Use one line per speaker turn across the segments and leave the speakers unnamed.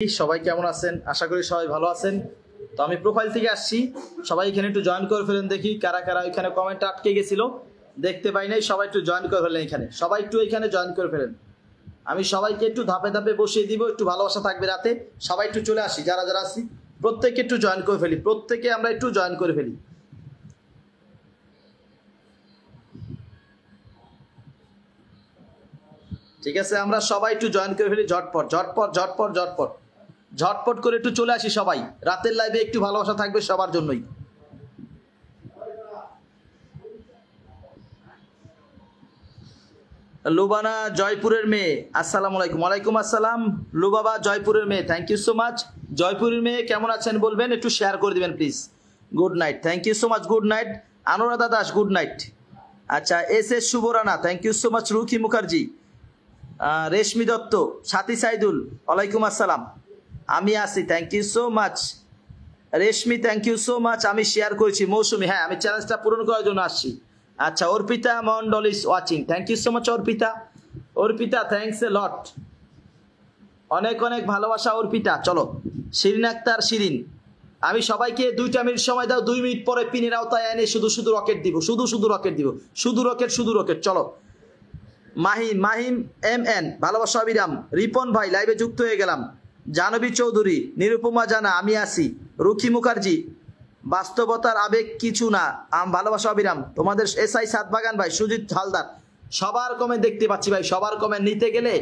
সবাই কেমন আছেন? আশা করি সবাই ভালো আছেন। তো আমি প্রোফাইল থেকে আসছি, সবাই এখানে একটু জয়েন করে ফেলেন, দেখি কারা কারা এখানে কমেন্ট আটকে গেছিল, দেখতে পাই নাই। সবাই একটু জয়েন করে ফেলেন, এখানে সবাই একটু এখানে জয়েন করে ফেলেন। আমি সবাইকে একটু ধাপে ধাপে বসিয়ে দিব, একটু ভালোবাসা থাকবে রাতে। সবাই একটু চলে আসি, যারা যারা আসি প্রত্যেকে একটু জয়েন করে ফেলি, প্রত্যেকে আমরা একটু জয়েন করে ফেলি। ঠিক আছে, আমরা সবাই একটু জয়েন করে ফেলি, ঝটপট ঝটপট ঝটপট ঝটপট ঝটপট করে একটু চলে আসি সবাই। রাতের লাইভে একটু ভালোবাসা থাকবে সবার জন্যই। লুবানা জয়পুরের মেয়ে, আসসালামু আলাইকুম। ওয়ালাইকুম আসসালাম লুবাবা, জয়পুরের মেয়ে, থ্যাংক ইউ সো মাচ। জয়পুরের মেয়ে কেমন আছেন বলবেন, একটু শেয়ার করে দিবেন please. Good night, thank you so much, good night. Anuradha Das, good night. আচ্ছা, S S Shubhrana, thank you so much. Rukhi Mukherjee, Reshmi Dutta, Sathi Saidul, ওয়ালাইকুম আসসালাম। আমি আসি, thank you so much. Reshmi, thank you so much. আমি শেয়ার করেছি। মৌসুমি, হ্যাঁ আমি চ্যালেঞ্জটা পূরণ করার জন্য আসছি। আচ্ছা, Arpita Mondal is watching, thank you so much Arpita. Arpita, thanks a lot, অনেক অনেক ভালোবাসা অর্পিতা। চলো, শিরিন আক্তার শিরিন, আমি সবাইকে 2টা মিনিট সময় দাও, 2 মিনিট পরে পিনের আওতায় এনে শুধু শুধু রকেট দিব, শুধু শুধু রকেট দিব, শুধু রকেট শুধু রকেট। চলো, মাহিম মাহিম এম এন, ভালোবাসা অবিরাম। রিপন ভাই, লাইভে যুক্ত হয়ে গেলাম। জাহ্নবী চৌধুরী, নিরুপমা জানা, আমি আসি। রুখি মুখার্জি, বাস্তবতার আবেগ কিছু না, ভালোবাসা অবিরাম। তোমাদের এসআই সাতবাগান ভাই, সুজিত হালদার, সবার কমেন্ট দেখতে পাচ্ছি ভাই। সবার কমেন্ট নিতে গেলে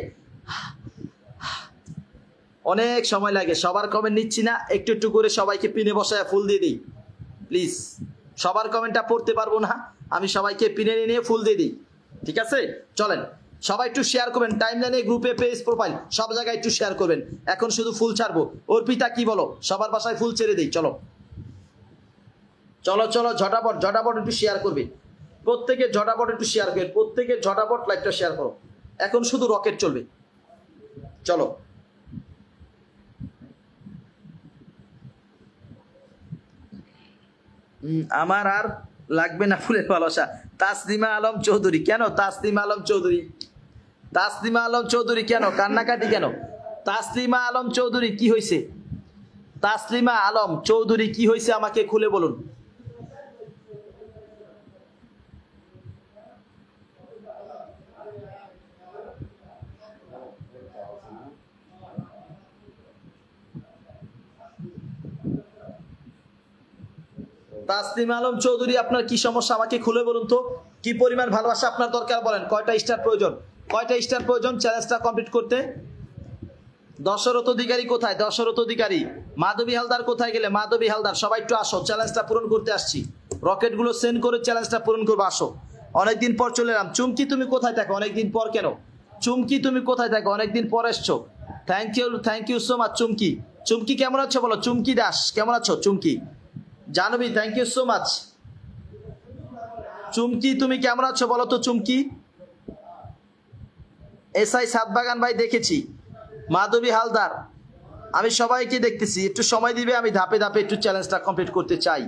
অনেক সময় লাগে, সবার কমেন্ট নিচ্ছি না, একটু একটু করে সবাইকে পিনে বসায় ফুল দিয়ে দিই প্লিজ। সবার কমেন্টটা পড়তে পারবো না, আমি সবাইকে পিনে নিয়ে ফুল দিয়ে দিই, ঠিক আছে? চলেন সবাই একটু শেয়ার করবেন, টাইমলাইনে, গ্রুপে, পেজ, প্রোফাইল, সব জায়গায় একটু শেয়ার করবেন। এখন শুধু ফুল ছাড়বো। অর্পিতা কি বলো, সবার বাসায় ফুল ছেড়ে দিই। চলো চলো চলো, ঝটাপট ঝটাপট একটু শেয়ার করবে, প্রত্যেকে ঝটাপট একটু শেয়ার করবে, প্রত্যেকে ঝটাপট লাইভটা শেয়ার করো। এখন শুধু রকেট চলবে। চলো, আমার আর লাগবে না ফুলের ভালোবাসা। তাসলিমা আলম চৌধুরী, কেন তাসলিমা আলম চৌধুরী? তাসলিমা আলম চৌধুরী কেন কান্নাকাটি কেন? তাসলিমা আলম চৌধুরী কি হয়েছে? তাসলিমা আলম চৌধুরী কি হয়েছে আমাকে খুলে বলুন। তাসলিমা আলম চৌধুরী, আপনার কি সমস্যা আমাকে খুলে বলুন তো। কি পরিমাণ ভালোবাসা আপনার দরকার বলেন, কয়টা স্টার প্রয়োজন, কয়টা স্টার প্রয়োজন চ্যালেঞ্জটা কমপ্লিট করতে? দশরথ অধিকারী কোথায়? দশরথ অধিকারী। মাধবী হালদার কোথায় গেলে? মাধবী হালদার, সবাই একটু আসো, চ্যালেঞ্জটা পূরণ করতে আসছি। রকেটগুলো সেন্ড করে চ্যালেঞ্জটা পূরণ করবো, আসো। অনেকদিন পর চলে এলাম। চুমকি, তুমি কোথায় থাকো অনেকদিন পর? কেন চুমকি তুমি কোথায় থাকো, অনেকদিন পর এসছো। Thank you so much Chumki. Chumki কেমন আছো বলো, চুমকি দাস কেমন আছো? Chumki Jahnavi, thank you so much. Chumki তুমি কেমন আছো বলো তো চুমকি। এসআই সাতবাগান ভাই দেখেছি, মাধবী হালদার, আমি সবাইকে দেখতেছি। একটু সময় দিবে, আমি ধাপে ধাপে একটু চ্যালেঞ্জটা কমপ্লিট করতে চাই।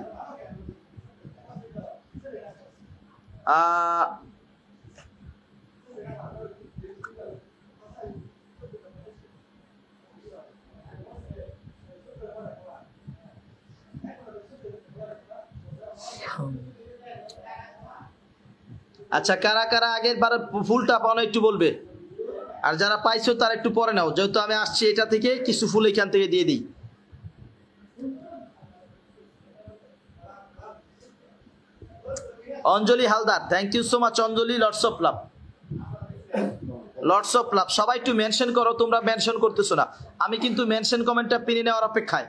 আচ্ছা, কারা কারা আগের বার ফুলটা পাওয়া একটু বলবে, আর যারা পাইছো তারা একটু পরে নাও, যেহেতু আমি আসছি এটা থেকে কিছু ফুল এখান থেকে দিয়ে দিই। Anjali Haldar, thank you so much Anjali, lots of love, lots of love. সবাই একটু মেনশন করো, তোমরা মেনশন করতেছো না। আমি কিন্তু মেনশন কমেন্টটা পিনে নেওয়ার অপেক্ষায়।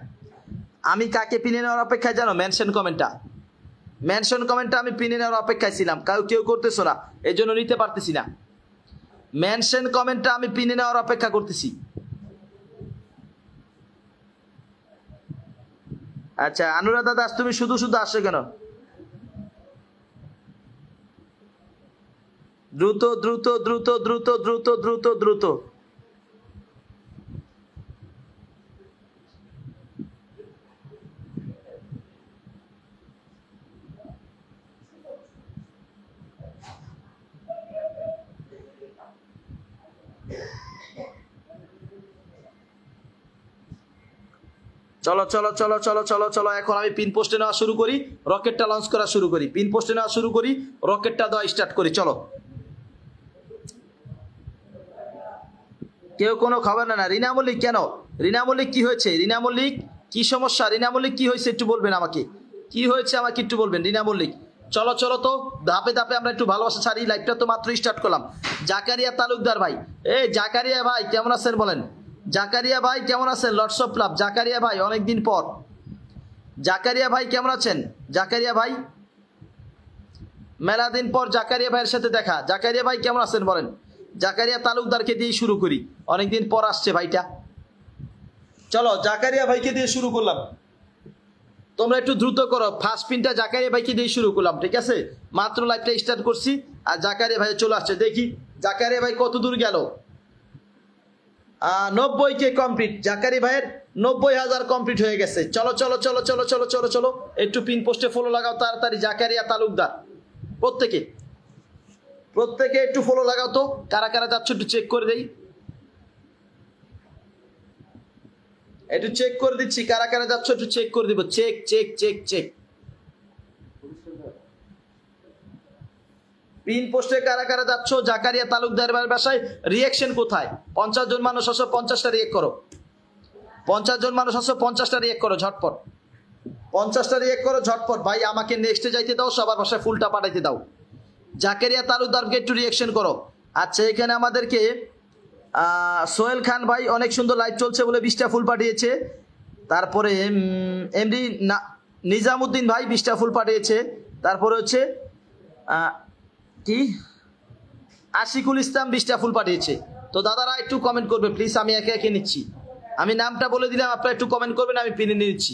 আমি কাকে পিনে নেওয়ার অপেক্ষায় জানো? মেনশন কমেন্টটা, মেনশন কমেন্টটা আমি পিনে নেওয়ার অপেক্ষায় ছিলাম, কেউ করতেছো না, এই জন্য নিতে পারতেছি না। মেনশন কমেন্টটা আমি পিনে নেওয়ার অপেক্ষা করতেছি। আচ্ছা, অনুরাধা দাস, তুমি শুধু শুধু আসছো কেন? দ্রুত দ্রুত দ্রুত দ্রুত দ্রুত দ্রুত দ্রুত। চলো চলো চলো চলো চলো চলো, এখন আমি পিন পোস্টে নেওয়া শুরু করি, রকেটটা লঞ্চ করা শুরু করি, পিন পোস্টে নেওয়া শুরু করি, রকেটটা দেওয়া স্টার্ট করি। চলো, কেউ কোনো খবর না। রিনা মল্লিক কেন? রিনা মল্লিক কি হয়েছে? রিনা মল্লিক কি সমস্যা? রিনা মল্লিক কি হয়েছে একটু বলবেন আমাকে, কি হয়েছে আমাকে একটু বলবেন রিনা মল্লিক। চলো চলো তো, ধাপে ধাপে আমরা একটু ভালোবাসা ছাড়ি, লাইভটা তো মাত্র স্টার্ট করলাম। জাকারিয়া তালুকদার ভাই, এই জাকারিয়া ভাই কেমন আছেন বলেন? জাকারিয়া ভাই কেমন আছেন? লটস অফ লাভ জাকারিয়া ভাই, অনেকদিন পর। জাকারিয়া ভাই কেমন আছেন? জাকারিয়া ভাই, মেলা দিন পর জাকারিয়া ভাইয়ের সাথে দেখা। জাকারিয়া ভাই কেমন আছেন বলেন? জাকারিয়া তালুকদারকে দিয়ে শুরু করি, অনেকদিন পর আসছে ভাইটা। চলো জাকারিয়া ভাইকে দিয়ে শুরু করলাম, তোমরা একটু দ্রুত করো। ফার্স্ট পিনটা জাকারিয়া ভাইকে দিয়ে শুরু করলাম, ঠিক আছে? মাত্র লাইভটা স্টার্ট করছি আর জাকারিয়া ভাই চলে আসছে। দেখি জাকারিয়া ভাই কত দূর গেল। 90K কমপ্লিট, জাকারিয়া ভাইয়ের 90,000 কমপ্লিট হয়ে গেছে। চলো চলো চলো চলো চলো চলো চলো, একটু পিন পোস্টে ফলো লাগাও তাড়াতাড়ি। জাকারিয়া তালুকদার, প্রত্যেকে প্রত্যেকে একটু ফলো লাগাও তো, কারা কারা যাচ্ছ একটু চেক করে দেই, একটু চেক করে দিচ্ছি কারা কারা যাচ্ছ, একটু চেক করে দিব। Check check check check, pin পোস্টে কারা কারা যাচ্ছ? জাকারিয়া তালুকদার বাসায় রিয়াকশন কোথায়? 50 জন মানুষ আসো, 50টা রিয়েক্ট করো। 50 জন মানুষ আসো, 50টা রিয়েক্ট করো ঝটপট, 50টা রিয়েক্ট করো ঝটপট। ভাই আমাকে নেক্সটে যাইতে দাও, সবার বাসায় ফুলটা পাঠাইতে দাও। জাকারিয়া তালুকদারকে একটু রিয়াকশন করো। আচ্ছা, এখানে আমাদেরকে সোহেল খান ভাই অনেক সুন্দর লাইভ চলছে বলে 20টা ফুল পাঠিয়েছে। তারপরে এমডি নিজামুদ্দিন ভাই 20টা ফুল পাঠিয়েছে। তারপরে হচ্ছে কি আশিকুল ইসলাম 20টা ফুল পাঠিয়েছে। তো দাদারা একটু কমেন্ট করবে প্লিজ, আমি একে একে নিচ্ছি। আমি নামটা বলে দিলাম, আপনারা একটু কমেন্ট করবেন, আমি পিনে নিচ্ছি।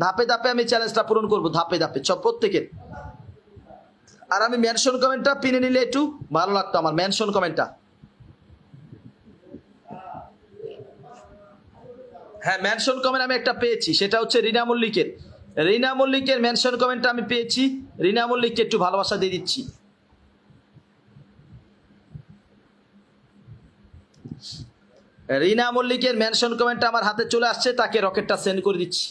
ধাপে ধাপে আমি চ্যালেঞ্জটা পূরণ করবো, ধাপে ধাপে সব প্রত্যেকের। আর আমি মেনশন কমেন্টটা পিনে নিলে একটু ভালো লাগতো আমার, মেনশন কমেন্টটা। হ্যাঁ, মেনশন কমেন্ট আমি একটা পেয়েছি, সেটা হচ্ছে রিনা মল্লিকের। রিনা মল্লিকের মেনশন কমেন্টটা আমি পেয়েছি, রিনা মল্লিককে একটু ভালোবাসা দিয়ে দিচ্ছি। রিনা মল্লিকের মেনশন কমেন্টটা আমার হাতে চলে আসছে, তাকে রকেটটা সেন্ড করে দিচ্ছি।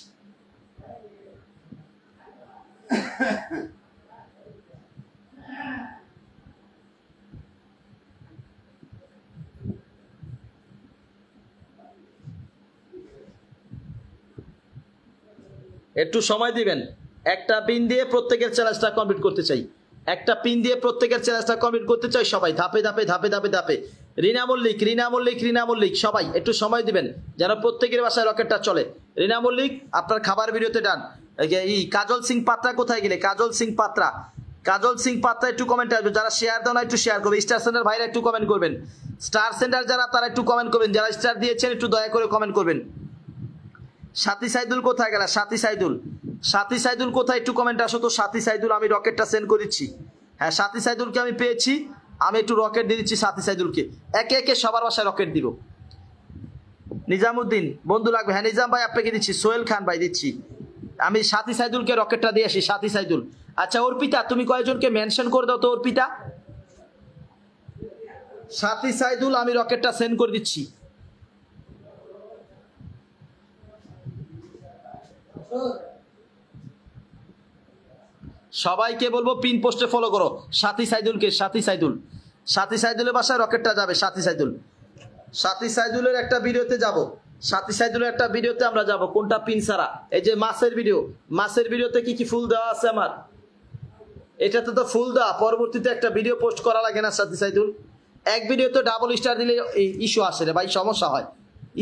একটু সময় দিবেন, একটা পিন দিয়ে প্রত্যেকের চ্যালেঞ্জটা কমপ্লিট করতে চাই, একটা পিন দিয়ে প্রত্যেকের চ্যালেঞ্জটা কমপ্লিট করতে চাই সবাই, ধাপে ধাপে ধাপে ধাপে ধাপে। রিনা মল্লিক, রিনা মল্লিক, রিনা মল্লিক, সবাই একটু সময় দিবেন যেন প্রত্যেকের বাসায় রকেটটা চলে। রিনা মল্লিক আপনার খাবার ভিডিওতে ডান। এই কাজল সিং পাত্রা কোথায় গেলে? কাজল সিং পাত্রা, কাজল সিং পাত্রা একটু কমেন্টে আসবে। যারা শেয়ার দাও না একটু শেয়ার করবে। স্টার সেন্টার ভাইরা একটু কমেন্ট করবেন। স্টার সেন্টার যারা তারা একটু কমেন্ট করবেন, যারা স্টার দিয়েছেন একটু দয়া করে কমেন্ট করবেন। সাথী সাইদুল কোথায় গেল? সাথী সাইদুল, সাথী সাইদুল কোথায় একটু কমেন্টে আসো তো। সাথী সাইদুল, আমি রকেটটা সেন্ড করে দিচ্ছি। হ্যাঁ, সাথী সাইদুলকে আমি পেয়েছি, আমি একটু রকেট দিয়ে দিচ্ছি সাথী সাইদুলকে। একে একে সবার বাসায় রকেট দিব। নিজামুদ্দিন বন্ধু লাগবে, হ্যাঁ নিজাম ভাই আপনাকে দিচ্ছি। সোহেল খান ভাই দিচ্ছি। আমি সাথী সাইদুলকে রকেটটা দিয়ে আসি। সাথী সাইদুল, আচ্ছা অর্পিতা তুমি কয়েকজনকে মেনশন করে দাও তো অর্পিতা। সাথী সাইদুল, আমি রকেটটা সেন্ড করে দিচ্ছি। সবাইকে বলবো পিন পোস্টে ফলো করো সাথী সাইদুলকে। সাথী সাইদুল, সাথী সাইদুলের বাসায় রকেটটা যাবে। সাথী সাইদুল, সাথী সাইদুলের একটা ভিডিওতে যাব। সাথী সাইদুলের একটা ভিডিওতে আমরা যাব। কোনটা? পিন ছাড়া। এই যে মাছের ভিডিও, মাছের ভিডিওতে কি কি ফুল দেওয়া আছে আমার? এটাতে তো ফুল দেওয়া, পরবর্তীতে একটা ভিডিও পোস্ট করা লাগে না সাথী সাইদুল? এক ভিডিওতে ডাবল স্টার দিলে ইস্যু আসে রে ভাই, সমস্যা হয়,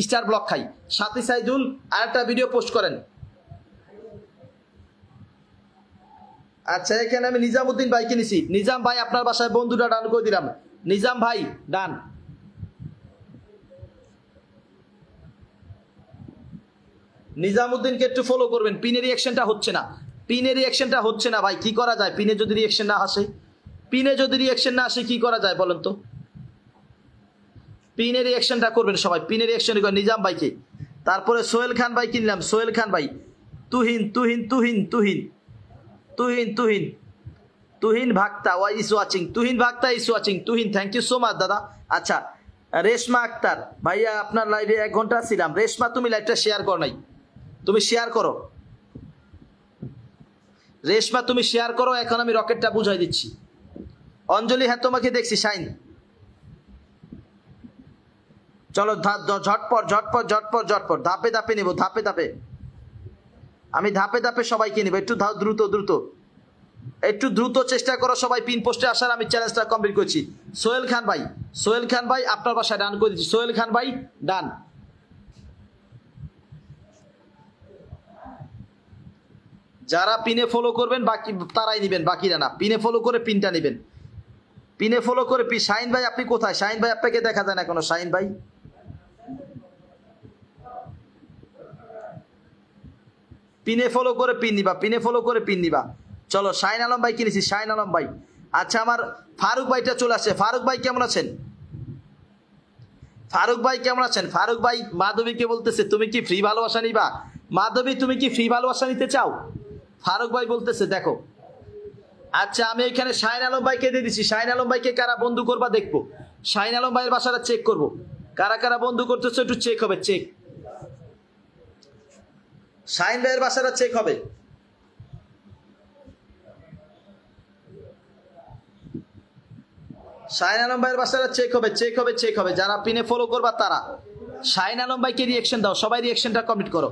স্টার ব্লক খাই। সাথী সাইদুল আর একটা ভিডিও পোস্ট করেন। আচ্ছা, এখানে আমি নিজামুদ্দিন ভাইকে নিছি। নিজাম ভাই আপনার বাসায় বন্ধুটা ডান করে দিলাম। নিজাম ভাই ডান। নিজামুদ্দিনকে একটু ফলো করবেন। পিনের রিয়াকশনটা হচ্ছে না, পিনের রিয়াকশনটা হচ্ছে না ভাই, কি করা যায়? পিনে যদি রিয়াকশন না আসে, পিনে যদি রিয়াকশন না আসে কি করা যায় বলেন তো? পিনের রিয়াকশনটা করবেন সবাই, পিনের রিয়াকশন করেন নিজাম ভাইকে। তারপরে সোহেল খান ভাই কিনলাম, সোহেল খান ভাই। Tuhin Tuhin Tuhin Tuhin Tuhin Tuhin Tuhin Bhakta Y is watching. Tuhin Bhakta is watching. Tuhin, thank you so much দাদা। আচ্ছা, রেশমা আক্তার ভাইয়া আপনার লাইভে 1 ঘন্টা ছিলাম। রেশমা তুমি লাইভটা শেয়ার কর নাই, তুমি শেয়ার করো, রেশমা তুমি শেয়ার করো। এখন আমি রকেটটা বুঝাই দিচ্ছি। অঞ্জলি, হ্যাঁ তোমাকে দেখছি। শাইন, চলো ঝটপট ঝটপট ঝটপট ঝটপট, ধাপে ধাপে নিব, ধাপে ধাপে। আমি ধাপে ধাপে সবাইকে নিব, একটু দ্রুত দ্রুত, একটু দ্রুত চেষ্টা করো সবাই পিন পোস্টে আসার। আমি চ্যালেঞ্জটা কমপ্লিট করছি। সোহেল খান ভাই, সোহেল খান ভাই আপনার বাসায় ডান করে দিচ্ছি। সোহেল খান ভাই ডান। যারা পিনে ফলো করবেন বাকি তারাই নেবেন, বাকিরা না। পিনে ফলো করে পিনটা নেবেন, পিনে ফলো করে। শাহিন ভাই আপনি কোথায়? শাহিন ভাই আপনাকে দেখা যায় না কোনো। শাহিন ভাই, পিনে ফলো করে পিন নিবা, পিনে ফলো করে পিন নিবা। চলো শাহিন আলম ভাই কিনেছি, শাহিন আলম ভাই। আচ্ছা আমার ফারুক ভাইটা চলে আসছে। ফারুক ভাই কেমন আছেন? ফারুক ভাই কেমন আছেন? ফারুক ভাই মাধবীকে বলতেছে তুমি কি ফ্রি ভালোবাসা নিবা? মাধবী তুমি কি ফ্রি ভালোবাসা নিতে চাও? ফারুক ভাই বলতেছে দেখো। আচ্ছা আমি এখানে শাহিন আলম ভাইকে দিয়ে দিচ্ছি। শাহিন আলম ভাইকে কারা বন্ধু করবা দেখবো। শাহিন আলম ভাইয়ের বাসাটা চেক করবো, কারা কারা বন্ধু করতেছে একটু চেক হবে, চেক। শাহিন ভাইয়ের বাসাটা চেক হবে। শাহিন আলম ভাইয়ের বাসাটা চেক হবে, চেক হবে, চেক হবে। যারা পিনে ফলো করবা তারা শাহিন আলম ভাইকে রিয়েকশন দাও, সবাই রিয়েকশনটা কমপ্লিট করো।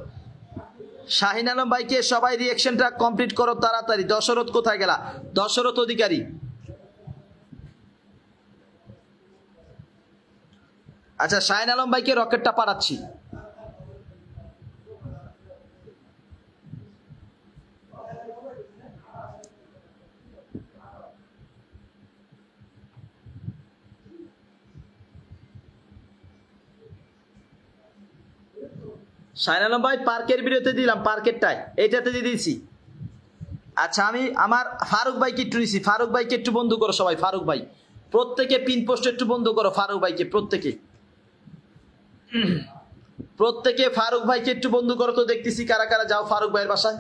শাহিন আলম ভাইকে সবাই রিয়েকশনটা কমপ্লিট করো তাড়াতাড়ি। দশরথ কোথায় গেলা? দশরথ অধিকারী। আচ্ছা শাহিন আলম ভাইকে রকেটটা পাঠাচ্ছি। শাহিন আলম ভাই পার্কের ভিডিওতে দিলাম, পার্কেরটায় এইটাতে দিয়ে দিয়েছি। আচ্ছা আমি আমার ফারুক ভাইকে একটু নিছি। ফারুক ভাইকে একটু বন্ধু করো সবাই। ফারুক ভাই প্রত্যেকে পিন পোস্ট একটু বন্ধু করো। ফারুক ভাইকে প্রত্যেকে, প্রত্যেকে ফারুক ভাইকে একটু বন্ধু করো তো। দেখতেছি কারা কারা যাও ফারুক ভাইয়ের বাসায়।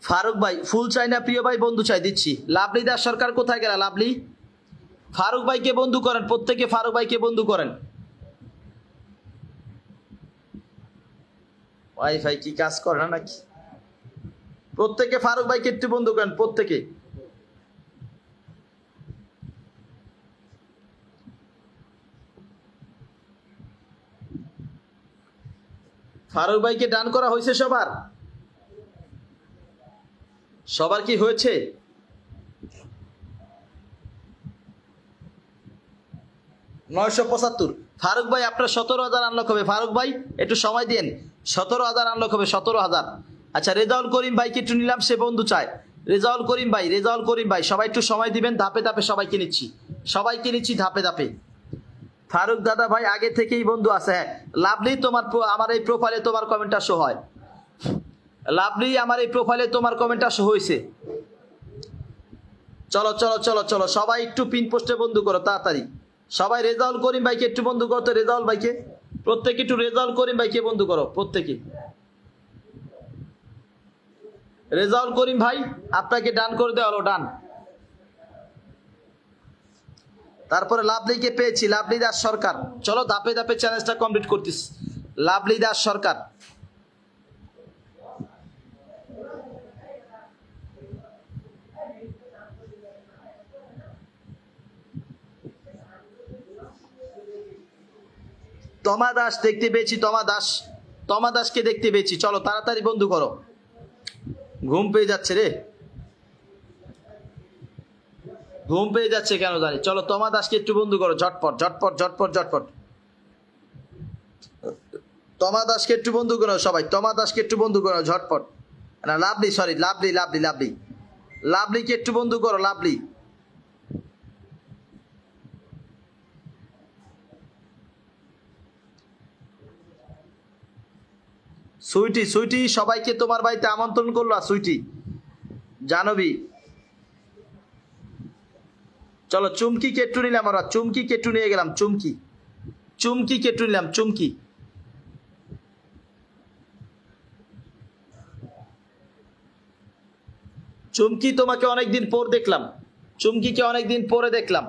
ফারুক ভাই ফুল চাই না প্রিয় ভাই? বন্ধু চাই, দিচ্ছি। লাভলি দাস সরকার কোথায় গেলা? লাভলি, ফারুক ভাইকে বন্ধু করেন প্রত্যেকে, ফারুক ভাইকে বন্ধু করেন। ওয়াইফাই কি কাজ করে না নাকি? প্রত্যেকে ফারুক ভাইকে একটু বন্ধু করেন প্রত্যেকে। ফারুক ভাইকে ডান করা হয়েছে সবার? সবার কি হয়েছে? $975। ফারুক ভাই আপনার 17,000 আনলক হবে। ফারুক ভাই একটু সময় দিন, 17,000 আনলক হবে, 17,000। আচ্ছা রেজাউল করিম ভাইকে একটু নিলাম, সে বন্ধু চায়। রেজাউল করিম ভাই, রেজাউল করিম ভাই সবাই একটু সময় দিবেন। ধাপে ধাপে সবাইকে নিচ্ছি, সবাইকে নিচ্ছি ধাপে ধাপে। ফারুক দাদা ভাই আগে থেকেই বন্ধু আছে। হ্যাঁ লাভলি তোমার আমার এই প্রোফাইলে তোমার কমেন্টটা শো হয়। লাভলি আমার এই প্রোফাইলে তোমার কমেন্টটা শো হয়েছে। চলো চলো চলো চলো সবাই একটু পিন পোস্টে বন্ধু করো তাড়াতাড়ি। সবাই রেজাউল করিম ভাইকে একটু বন্ধু করো তো। রেজাউল ভাইকে প্রত্যেকে একটু রেজাউল করিম ভাইকে বন্ধু করো প্রত্যেকে। রেজাউল করিম ভাই আপনাকে ডান করে দেওয়া হলো, ডান। তারপরে লাভলিকে পেয়েছি, লাভলি দাস সরকার। চলো ধাপে ধাপে চ্যালেঞ্জটা কমপ্লিট করতেছি। লাভলি দাস সরকার, তমা দাস দেখতে পেয়েছি, তমা দাস, তমা দাসকে দেখতে পেয়েছি। চলো তাড়াতাড়ি বন্ধু করো, ঘুম পেয়ে যাচ্ছে রে, ঘুম পেয়ে যাচ্ছে কেন জানি। চলো তমা দাসকে একটু বন্ধু করো ঝটপট ঝটপট ঝটপট ঝটপট। তমা দাসকে একটু বন্ধু করো সবাই, তমা দাসকে একটু বন্ধু করো ঝটপট। না Lovely, sorry Lovely, Lovely Lovely, লাভলিকে একটু বন্ধু করো। লাভলি, সুইটি, সুইটি সবাইকে তোমার বাড়িতে আমন্ত্রণ করলো। সুইটি, জানবি। চলো চুমকি কেটু নিলাম আমরা, চুমকি কেটু নিয়ে গেলাম। চুমকি, চুমকি কেটু নিলাম। চুমকি, চুমকি তোমাকে অনেকদিন পর দেখলাম, চুমকিকে অনেকদিন পরে দেখলাম।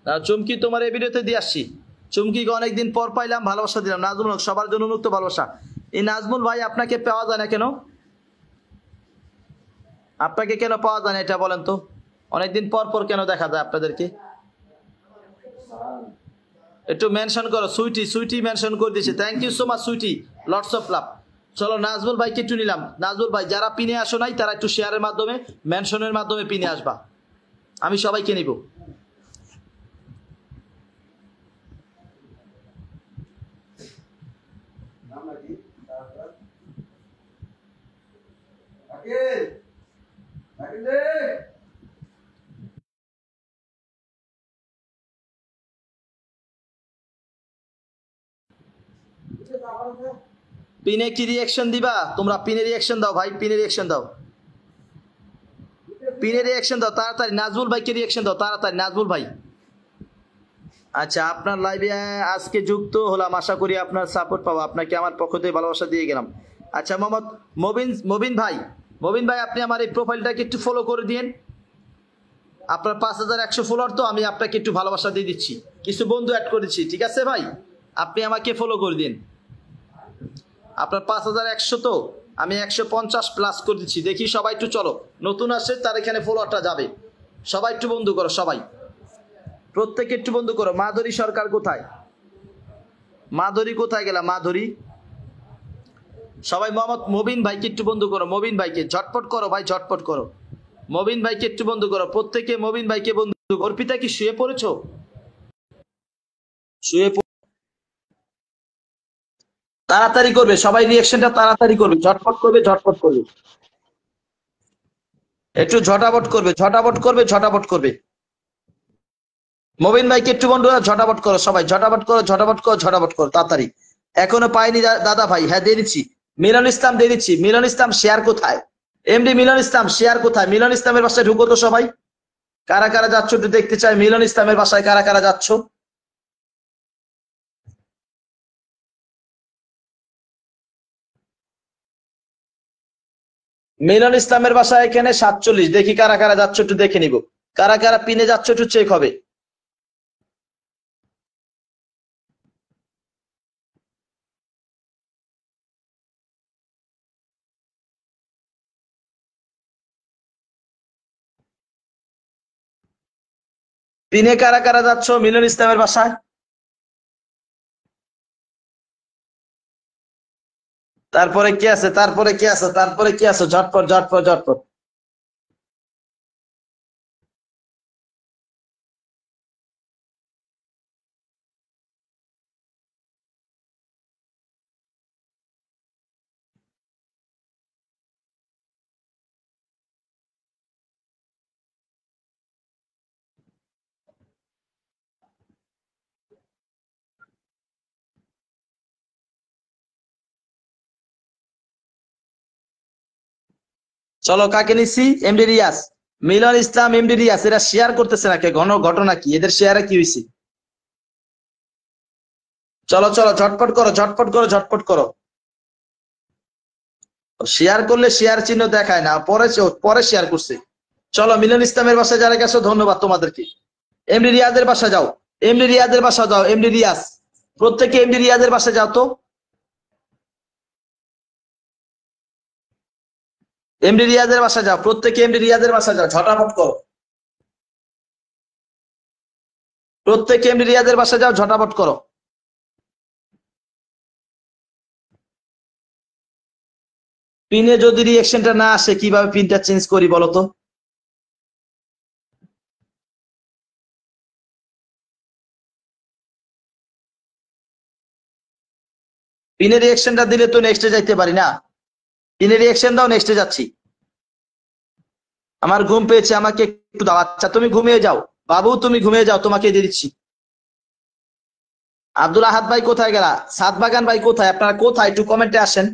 চুমকি তোমার এই ভিডিওতে দিয়ে আসছি। চুমকিকে অনেকদিন পর পাইলাম, ভালোবাসা দিলাম। নাজমুল হক সবার জন্য উন্মুক্ত ভালোবাসা। এই নাজমুল ভাই আপনাকে পাওয়া যায় না কেন? আপনাকে কেন পাওয়া যায় না এটা বলেন তো? অনেকদিন পর পর কেন দেখা যায় আপনাদেরকে? একটু মেনশন করো। সুইটি, সুইটি মেনশন করে দিয়েছে। Thank you so much Sweety, lots of love. চলো নাজমুল ভাইকে একটু নিলাম। নাজমুল ভাই যারা পিনে আসো নাই তারা একটু শেয়ারের মাধ্যমে, মেনশনের মাধ্যমে পিনে আসবা, আমি সবাইকে নিব। পিনে কি রিয়াকশন দিবা তোমরা? পিনে রিয়াকশন দাও ভাই, পিনে রিয়াকশন দাও, পিনে রিয়াকশন দাও তাড়াতাড়ি। নাজমুল ভাইকে রিয়াকশন দাও তাড়াতাড়ি, নাজমুল ভাই। আচ্ছা, আপনার লাইভে আজকে যুক্ত হলাম, আশা করি আপনার সাপোর্ট পাবো। আপনাকে আমার পক্ষ থেকে ভালোবাসা দিয়ে গেলাম। আচ্ছা মোহাম্মদ মবিন ভাই, মবিন ভাই আপনি আমার এই প্রোফাইলটাকে একটু ফলো করে দিন। আপনার 5100 ফলোয়ার, তো আমি আপনাকে একটু ভালোবাসা দিয়ে দিচ্ছি, কিছু বন্ধু অ্যাড করেছি, ঠিক আছে ভাই? আপনি আমাকে ফলো করে দিন। আপনার 5100, তো আমি 150 প্লাস করে দিচ্ছি। দেখি সবাই একটু চলো, নতুন আসে তার এখানে ফলোয়ারটা যাবে। সবাই একটু বন্ধু করো, সবাই প্রত্যেকে একটু বন্ধু করো। মাধুরী সরকার কোথায়? মাধুরী কোথায় গেলা মাধুরী? সবাই মোহাম্মদ মবিন ভাইকে একটু বন্ধু করো, মবিন ভাইকে ঝটপট করো ভাই, ঝটপট করো। মবিন ভাইকে একটু বন্ধু করো প্রত্যেকে, মবিন ভাইকে বন্ধু। অর্পিতা কি শুয়ে পড়েছো? শুয়ে তাড়াতাড়ি করবে সবাই, রিয়াকশনটা তাড়াতাড়ি করবে, ঝটপট করবে, ঝটপট করবে, একটু ঝটাপট করবে, ঝটাপট করবে, ঝটাপট করবে। মবিন ভাইকে একটু বন্ধুরা ঝটাপট করো, সবাই ঝটাপট করো, ঝটাপট করো, ঝটাপট করো তাড়াতাড়ি। এখনো পাইনি দাদা ভাই। হ্যাঁ দিয়ে দিচ্ছি। মিলন ইসলাম দিয়ে দিচ্ছি। মিলন ইসলাম শেয়ার কোথায়? এমডি মিলন ইসলাম শেয়ার কোথায়? মিলন ইসলামের বাসায় ঢুকো তো সবাই। কারা কারা যাচ্ছ একটু দেখতে চাই, মিলন ইসলামের বাসায় কারা কারা যাচ্ছ? মিলন ইসলামের বাসায় এখানে 47। দেখি কারা কারা যাচ্ছ একটু দেখে নিব। কারা কারা পিনে যাচ্ছ একটু চেক হবে। পিনে কারা কারা যাচ্ছ মিলন ইসলামের বাসায়? তারপরে কি আছে, তারপরে কি আছে, তারপরে কি আছে? ঝটপট ঝটপট ঝটপট। চলো কাকে নিচ্ছি? এমডি রিয়াজ, মিলন ইসলাম, এমডি রিয়াজ। এরা শেয়ার করতেছে না কে? ঘটনা কি এদের? শেয়ারে কি হয়েছে? চলো চলো ঝটপট করো, ঝটপট করো, ঝটপট করো। শেয়ার করলে শেয়ার চিহ্ন দেখায় না, পরে পরে শেয়ার করছে। চলো মিলন ইসলামের বাসায় যারা গেছো ধন্যবাদ তোমাদেরকে। এমডি রিয়াজের বাসা যাও, এমডি রিয়াজের বাসা যাও, এমডি রিয়াজ। প্রত্যেকে এমডি রিয়াজের বাসা যাও তো। এমডি রিয়াজের বাসা যাও, প্রত্যেকে এমডি রিয়াজের বাসা যাও, ঝটাপট করো। প্রত্যেকে এমডি রিয়াজের বাসা যাও, ঝটাপট করো। পিনে যদি রিঅ্যাকশনটা না আসে কিভাবে পিনটা চেঞ্জ করি বলো তো? পিনে রিঅ্যাকশনটা দিলে তো নেক্সটে যাইতে পারি না। পিনে রিঅ্যাকশন দাও, নেক্সটে যাচ্ছি। আমার ঘুম পেয়েছে, আমাকে একটু দাও। আচ্ছা তুমি ঘুমিয়ে যাও বাবু, তুমি ঘুমিয়ে যাও, তোমাকে দিয়ে দিচ্ছি। আব্দুল আহাদ ভাই কোথায় গেলা? সাতবাগান ভাই কোথায়? আপনারা কোথায় একটু কমেন্টে আসেন।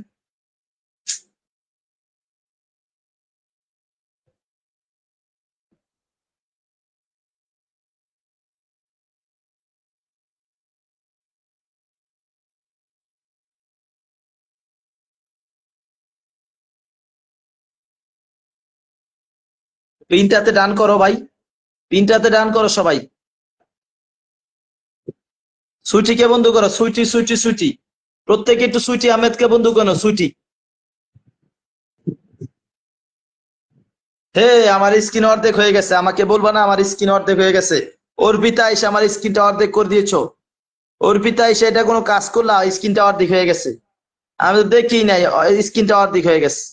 পিনটাতে ডান করো ভাই, পিনটাতে ডান করো সবাই। সুইটিকে বন্ধু করো, সুইটি সুইটি সুইটি, প্রত্যেকে একটু সুইটি আহমেদকে বন্ধু করো, সুইটি। হে আমার স্ক্রিন অর্ধেক হয়ে গেছে, আমাকে বলবা না আমার স্ক্রিন অর্ধেক হয়ে গেছে। অর্পিতা এসে আমার স্ক্রিনটা অর্ধেক করে দিয়েছো। অর্পিতা এসে এটা কোনো কাজ করলা, স্ক্রিনটা অর্ধেক হয়ে গেছে। আমি তো দেখি নাই স্ক্রিনটা অর্ধেক হয়ে গেছে।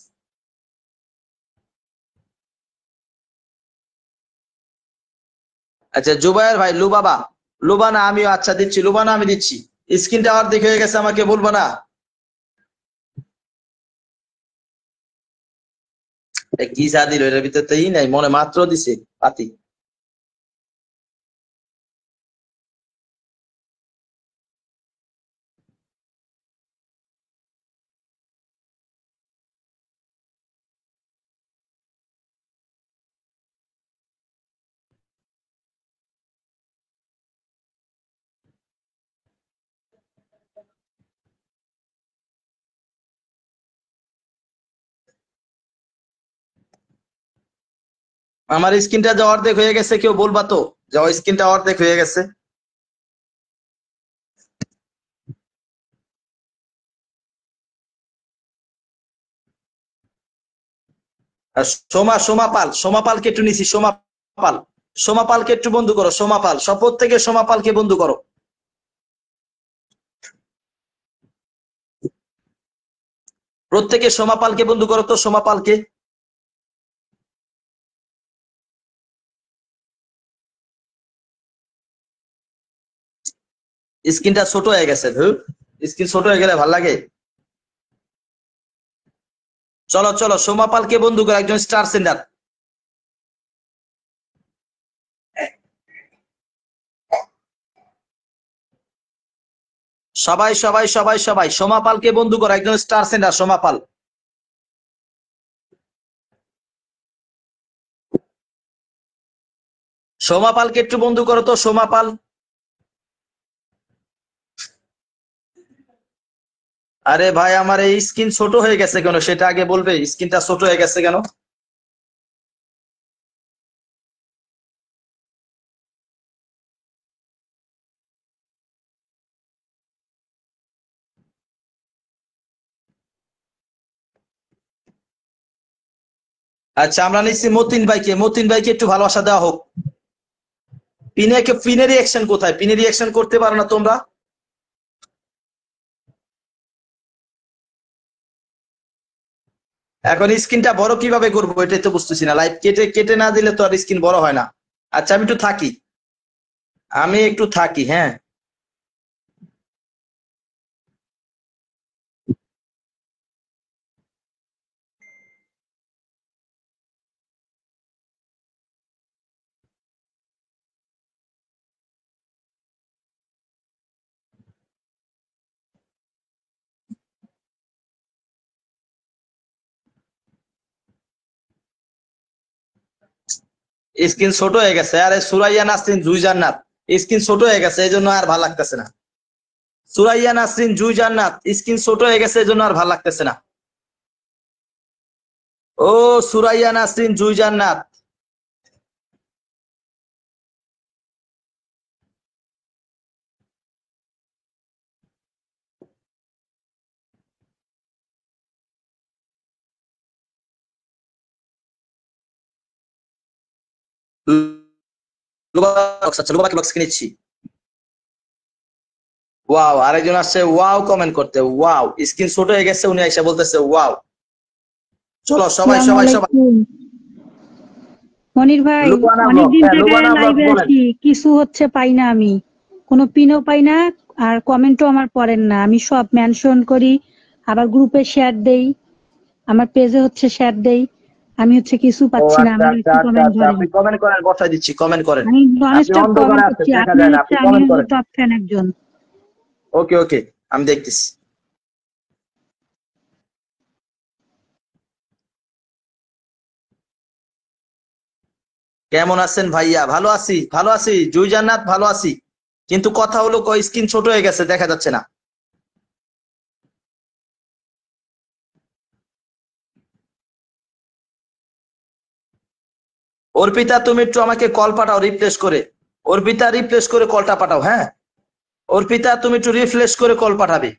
আচ্ছা জুবায়ের ভাই, লুবাবা, লুবানা আমিও, আচ্ছা দিচ্ছি, লুবানা আমি দিচ্ছি। স্ক্রিনটা অর্ধেক হয়ে গেছে, আমাকে বলবো না। কি যা দিল এটার ভিতরে তো নাই, মনে মাত্র দিছে পাতি। আমার স্ক্রিনটা যে অর্ধেক হয়ে গেছে কেউ বলবা তো, যে স্ক্রিনটা অর্ধেক হয়ে গেছে। আর সোমা, সোমা পাল, সোমা পালকে একটু নিছি, সোমা পাল, সোমা পালকে একটু বন্ধু করো, সোমা পাল, শপথ থেকে সোমা পালকে বন্ধু করো। প্রত্যেকে সোমা পালকে বন্ধু করো তো, সোমা পালকে। স্ক্রিনটা ছোট হয়ে গেছে, স্ক্রিন ছোট হয়ে গেলে ভাল লাগে। চলো চলো, সোমা পালকে বন্ধু করো, একজন স্টার সেন্ডার। সবাই সবাই সবাই সবাই সোমা পালকে বন্ধু করো, একজন স্টার সেন্ডার, সোমা পাল। সোমা পালকে একটু বন্ধু করো তো, সোমা পাল। আরে ভাই আমার এই স্ক্রিন ছোট হয়ে গেছে কেন, সেটা আগে বলবে, স্ক্রিনটা ছোট হয়ে গেছে কেন? আচ্ছা আমরা নিচ্ছি মতিন ভাইকে, মতিন ভাইকে একটু ভালোবাসা দেওয়া হোক। পিনের রিয়াকশন কোথায়? পিনের রিয়াকশন করতে পারো না তোমরা? এখন স্ক্রিনটা বড় কিভাবে করবো এটাই তো বুঝতেছি না, লাইভ কেটে কেটে না দিলে তো আর স্ক্রিন বড় হয় না। আচ্ছা আমি একটু থাকি, আমি একটু থাকি, হ্যাঁ। স্ক্রিন ছোট হয়ে গেছে, আরে সুরাইয়া নাসরিন জুই জান্নাত, স্ক্রিন ছোট হয়ে গেছে এই জন্য আর ভালো লাগতেছে না। সুরাইয়া নাসরিন জুই জান্নাত, স্ক্রিন ছোট হয়ে গেছে এই জন্য আর ভালো লাগতেছে না। ও সুরাইয়া নাসরিন জুই জান্নাত, লুবাকে বক্স কিনেছি। ওয়াও, আরেকজন আসছে ওয়াও কমেন্ট করতে, ওয়াও, স্ক্রিন ছোট হয়ে গেছে উনি এসে বলতেছে ওয়াও। চলো সবাই
আসসালামু
সবাই সবাই।
আলাইকুম মনির ভাই,
লুবানা ব্লগ,
অনেকদিন
হ্যাঁ
থেকে
লুবানা ব্লগ
লাইভে
বলেন।
আছি, কিছু হচ্ছে পাই না, আমি কোনো পিনও পাই না, আর কমেন্টও আমার পড়েন না। আমি সব মেনশন করি, আবার গ্রুপে শেয়ার দেই, আমার পেজে হচ্ছে শেয়ার দেই, আমি হচ্ছে কিছু
ও
পাচ্ছি না,
আচ্ছা
আমার
আচ্ছা
একটু
আচ্ছা
কমেন্ট
আচ্ছা,
ধরেন।
আপনি কমেন্ট করেন, বসাই দিচ্ছি, কমেন্ট করেন।
আমি
আপনি
ননস্টপ
অন্ধকারে
কমেন্ট
আছেন,
করছি,
দেখা
আপনি
যায় না,
হচ্ছে,
আপনি কমেন্ট
আমিও
করেন।
টপ ফ্যান একজন।
ওকে ওকে, আমি দেখতেছি। কেমন আছেন ভাইয়া? ভালো আছি, ভালো আছি জুই জান্নাত, ভালো আছি। কিন্তু কথা হলো স্ক্রিন ছোট হয়ে গেছে, দেখা যাচ্ছে না। অর্পিতা তুমি একটু আমাকে কল পাঠাও রিপ্লেস করে, অর্পিতা রিপ্লেস করে কলটা পাঠাও, হ্যাঁ। অর্পিতা তুমি একটু রিফ্রেশ করে কল পাঠাবে।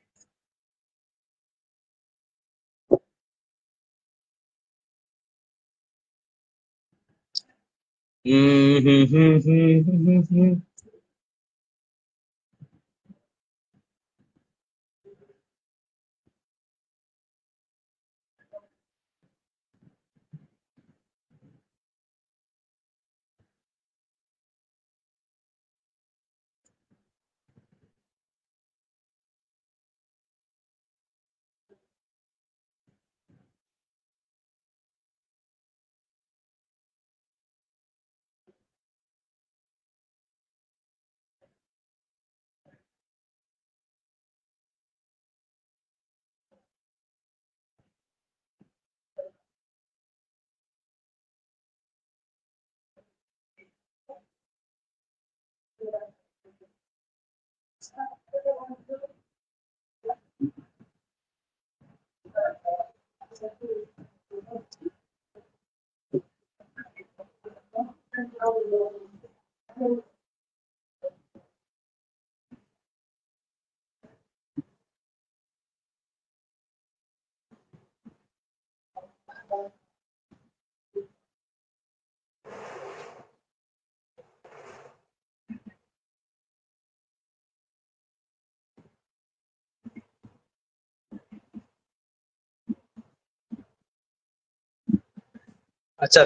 আচ্ছা,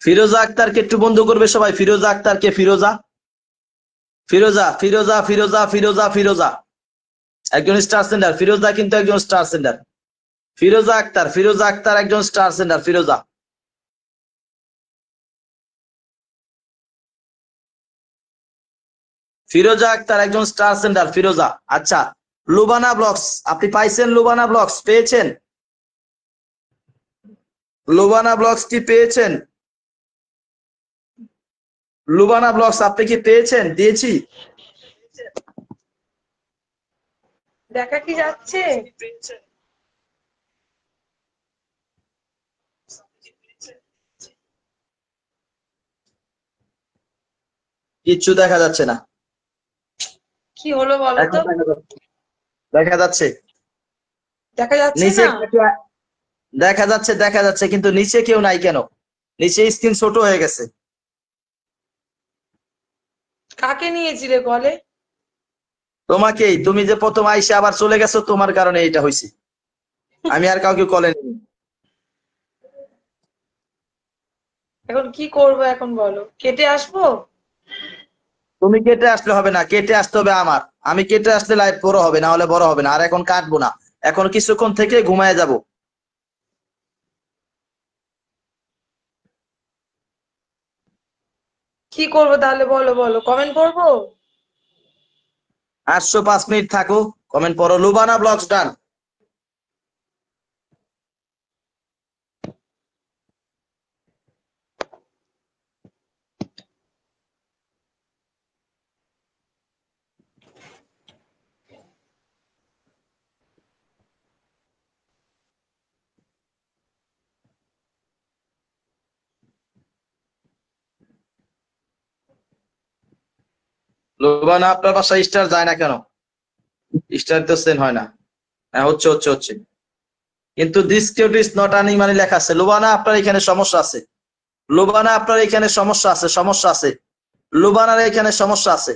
ফিরোজা আক্তারকে একটু বন্ধ করবে সবাই। ফিরোজা আক্তারকে, ফিরোজা ফিরোজা ফিরোজা ফিরোজা ফিরোজা ফিরোজা একজন স্টার সেন্ডার। ফিরোজা কিন্তু একজন স্টার সেন্ডার। ফিরোজা আক্তার একজন স্টার সেন্ডার। ফিরোজা আক্তার একজন স্টার সেন্ডার। ফিরোজা। আচ্ছা, লুবানা ব্লগস আপনি পাইছেন? লুবানা ব্লগস পেয়েছেন? লুবানা ব্লগস কি পেয়েছেন? লুবানা ব্লগস আপনি কি পেয়েছেন? দিয়েছি।
দেখা কি যাচ্ছে?
কিচ্ছু দেখা যাচ্ছে না।
কি হলো বলো তো?
দেখা যাচ্ছে।
দেখা যাচ্ছে
নিচে
না?
দেখা যাচ্ছে কিন্তু নিচে কেউ নাই কেন? নিচে স্ক্রিন ছোট হয়ে গেছে।
কাকে নিয়েছিলে কলে?
তোমাকেই। তুমি যে প্রথম আইসে আবার চলে গেছো, তোমার কারণে এটা হয়েছে। আমি আর কাউকে কলে নিই।
এখন কি করবো এখন বলো? কেটে আসবো?
তুমি কেটে আসলে হবে না, কেটে আসতে হবে আমার। আমি কেটে আসলে লাইভ বড় হবে, না হলে বড় হবে না। আর এখন কাটবো না, এখন কিছুক্ষণ থেকে ঘুমায় যাব।
কি করবো তাহলে বলো বলো, কমেন্ট করবো?
805 মিনিট থাকো, কমেন্ট পড়ো। লুবানা ব্লগস ডান। লুবানা, আপনার বাসায় স্টার যায় না কেন? স্টার তো সেন্ড হয় না। হ্যাঁ, হচ্ছে কিন্তু this cute is not earning money লেখা আছে। লুবানা, আপনার এখানে সমস্যা আছে। লুবানা, আপনার এখানে সমস্যা আছে। লুবানার এখানে সমস্যা আছে।